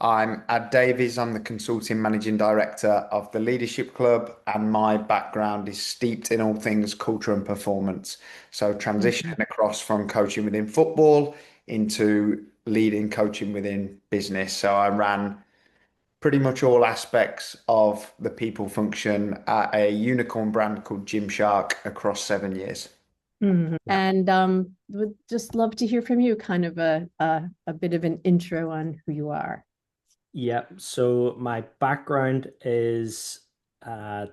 I'm at Davies. I'm the consulting managing director of the Leadership Club, and my background is steeped in all things culture and performance. So, Mhm. transitioning across from coaching within football into leading coaching within business. So, I ran pretty much all aspects of the people function at a unicorn brand called Gymshark across 7 years. And would just love to hear from you, kind of a bit of an intro on who you are. Yeah, so my background is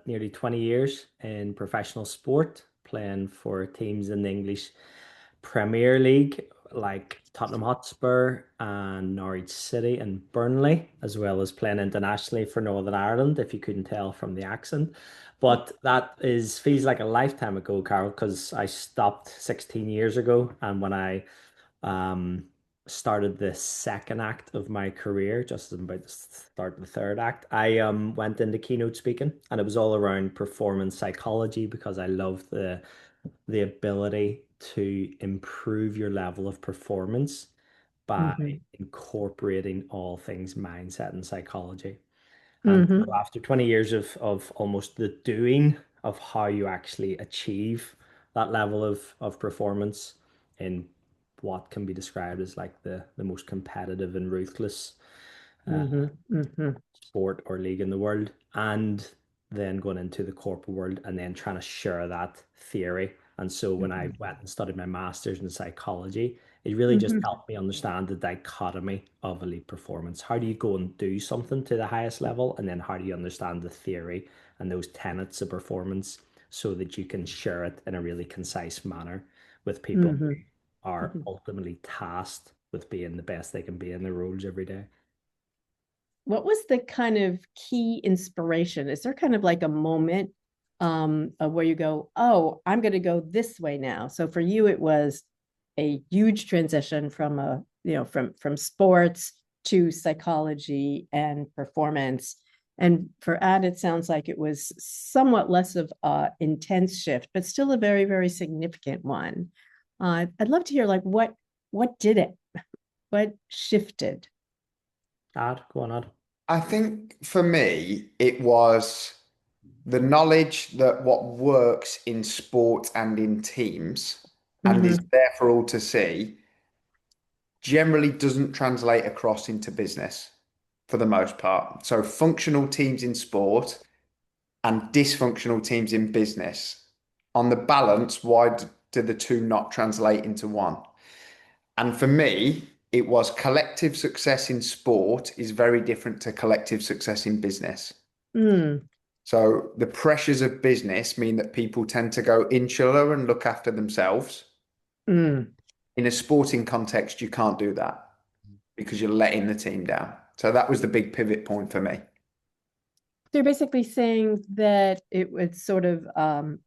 nearly 20 years in professional sport, playing for teams in the English Premier League like Tottenham Hotspur and Norwich City and Burnley, as well as playing internationally for Northern Ireland, if you couldn't tell from the accent. But that is feels like a lifetime ago, Carol, because I stopped 16 years ago, and when I um, started the second act of my career, just as I'm about to start the third act. I went into keynote speaking, and it was all around performance psychology because I love the ability to improve your level of performance by Hmm. incorporating all things mindset and psychology. And so Hmm. after 20 years of almost the doing of how you actually achieve that level of performance in what can be described as like the most competitive and ruthless uh, Hmm. Hmm. sport or league in the world, and then going into the corporate world and then trying to share that theory. And so when I went and studied my master's in psychology, it really just Hmm. helped me understand the dichotomy of elite performance. How do you go and do something to the highest level? And then how do you understand the theory and those tenets of performance so that you can share it in a really concise manner with people Hmm. who are Hmm. ultimately tasked with being the best they can be in their roles every day? What was the kind of key inspiration? Is there kind of like a moment of where you go, oh, I'm going to go this way now? So for you, it was a huge transition from from sports to psychology and performance. And for Ad, it sounds like it was somewhat less of a intense shift, but still a very, very significant one. I'd love to hear like what did it? What shifted? Ad, go on, Ad. I think for me, it was the knowledge that what works in sport and in teams and is Hmm. there for all to see generally doesn't translate across into business for the most part. So functional teams in sport and dysfunctional teams in business. On the balance, do the two not translate into one? And for me, it was collective success in sport is very different to collective success in business. Mm. So the pressures of business mean that people tend to go insular and look after themselves. Mm. In a sporting context, you can't do that because you're letting the team down. So that was the big pivot point for me. They're basically saying that it was sort of an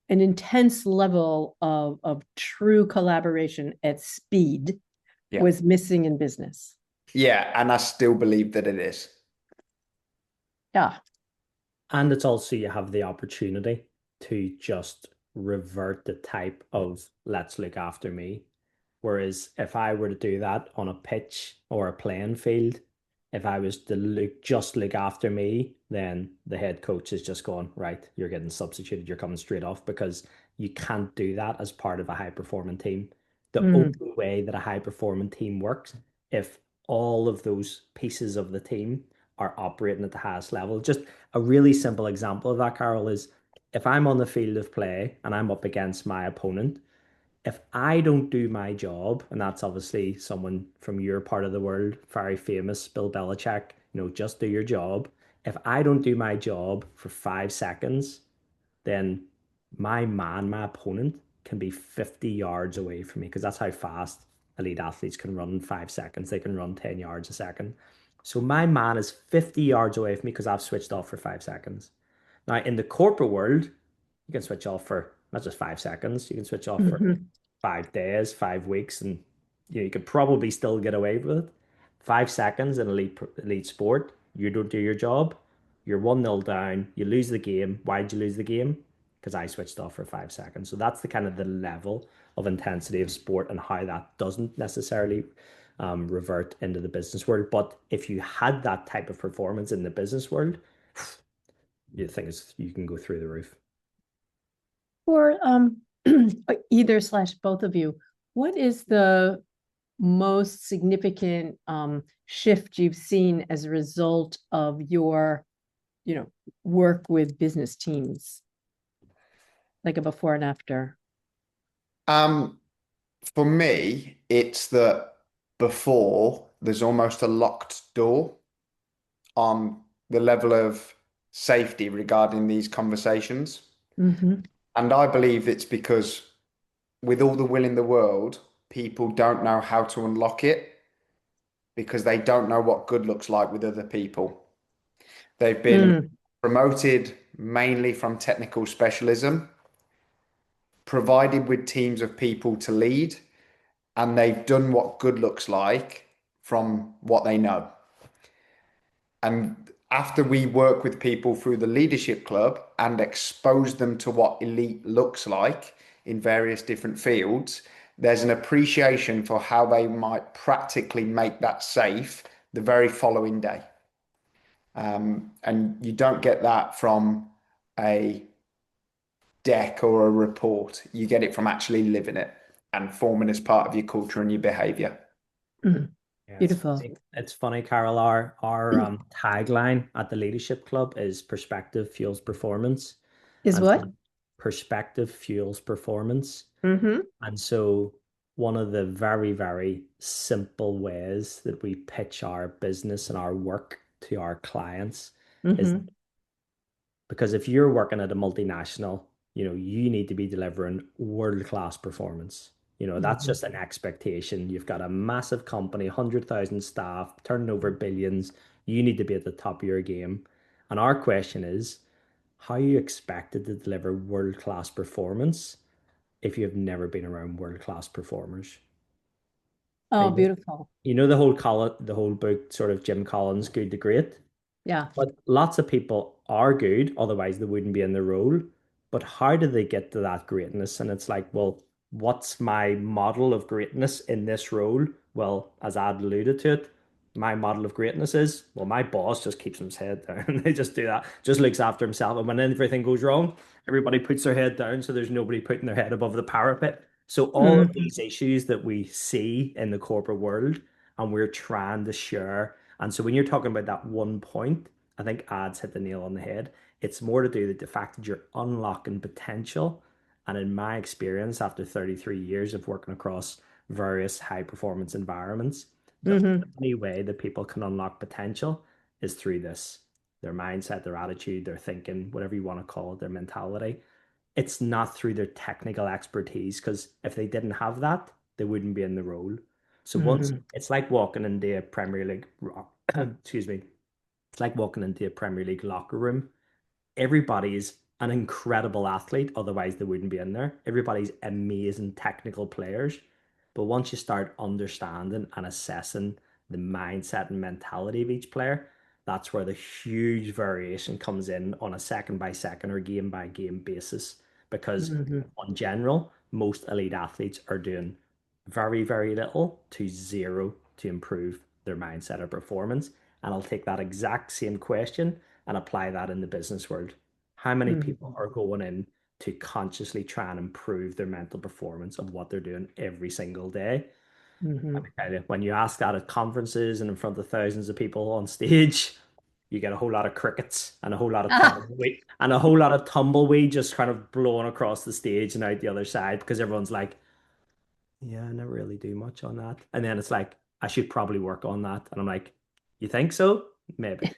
intense level of true collaboration at speed Yeah. was missing in business. Yeah. And I still believe that it is. Yeah. And it's also you have the opportunity to just revert the type of let's look after me. Whereas if I were to do that on a pitch or a playing field, if I was to look after me, then the head coach is just going, right, you're getting substituted, you're coming straight off because you can't do that as part of a high performing team. The Mm. only way that a high performing team works if all of those pieces of the team are operating at the highest level. Just a really simple example of that, Carol, is if I'm on the field of play and I'm up against my opponent, if I don't do my job, and that's obviously someone from your part of the world, very famous, Bill Belichick, just do your job. If I don't do my job for 5 seconds, then my opponent can be 50 yards away from me because that's how fast elite athletes can run in 5 seconds. They can run 10 yards a second. So my man is 50 yards away from me because I've switched off for 5 seconds. Now, in the corporate world, you can switch off for not just 5 seconds, you can switch off for Mhm. 5 days, 5 weeks, and you could probably still get away with it. 5 seconds in elite sport, you don't do your job, you're 1-0 down, you lose the game. Why'd you lose the game? Because I switched off for 5 seconds. So that's the kind of the level of intensity of sport and how that doesn't necessarily revert into the business world. But if you had that type of performance in the business world, you think you can go through the roof. For either slash both of you, what is the most significant shift you've seen as a result of your, work with business teams, like a before and after? Um, for me, it's that before there's almost a locked door on the level of safety regarding these conversations. Mm-hmm. And I believe it's because with all the will in the world, people don't know how to unlock it because they don't know what good looks like with other people. They've been Mm. promoted mainly from technical specialism, provided with teams of people to lead, and they've done what good looks like from what they know. And after we work with people through the leadership club and expose them to what elite looks like in various different fields, there's an appreciation for how they might practically make that safe the very following day. And you don't get that from a deck or a report. You get it from actually living it and forming as part of your culture and your behavior. Mm. Yeah, Beautiful. it's funny, Carol. Our tagline at the Leadership Club is perspective fuels performance. Is And what? so perspective fuels performance. Mm-hmm. And so one of the very, very simple ways that we pitch our business and our work to our clients is Mm-hmm. because if you're working at a multinational, you need to be delivering world-class performance. That's Mm-hmm. just an expectation. You've got a massive company, 100,000 staff, turning over billions. You need to be at the top of your game. And our question is, how are you expected to deliver world-class performance if you've never been around world-class performers? Oh, And beautiful. the whole book, sort of Jim Collins, Good to Great. Yeah. But lots of people are good, otherwise they wouldn't be in the role. But how do they get to that greatness? And it's like, well, what's my model of greatness in this role? Well, as I'd alluded to it, my model of greatness is, well, my boss just keeps his head down. They just do that, just looks after himself. And when everything goes wrong, everybody puts their head down. So there's nobody putting their head above the parapet. So all of Mm-hmm. these issues that we see in the corporate world and we're trying to share. And so when you're talking about that one point, I think ads hit the nail on the head. It's more to do with the fact that you're unlocking potential. And in my experience, after 33 years of working across various high performance environments, the Mm-hmm. only way that people can unlock potential is through this their mindset, their attitude, their thinking, whatever you want to call it, their mentality. It's not through their technical expertise, because if they didn't have that, they wouldn't be in the role. So once Mm-hmm. it's like walking into a Premier League, excuse me, it's like walking into a Premier League locker room. Everybody's an incredible athlete, otherwise they wouldn't be in there. Everybody's amazing technical players. But once you start understanding and assessing the mindset and mentality of each player, that's where the huge variation comes in on a second by second or game by game basis. Because Mm-hmm. in general, most elite athletes are doing very, very little to zero to improve their mindset or performance. And I'll take that exact same question and apply that in the business world. How many people Mm-hmm. are going in to consciously try and improve their mental performance of what they're doing every single day? Mm-hmm. And when you ask that at conferences and in front of thousands of people on stage, you get a whole lot of crickets and a whole lot of Ah. tumbleweed just kind of blowing across the stage and out the other side, because everyone's like, yeah, I never really do much on that. And then it's like, I should probably work on that. And I'm like, you think so? Maybe.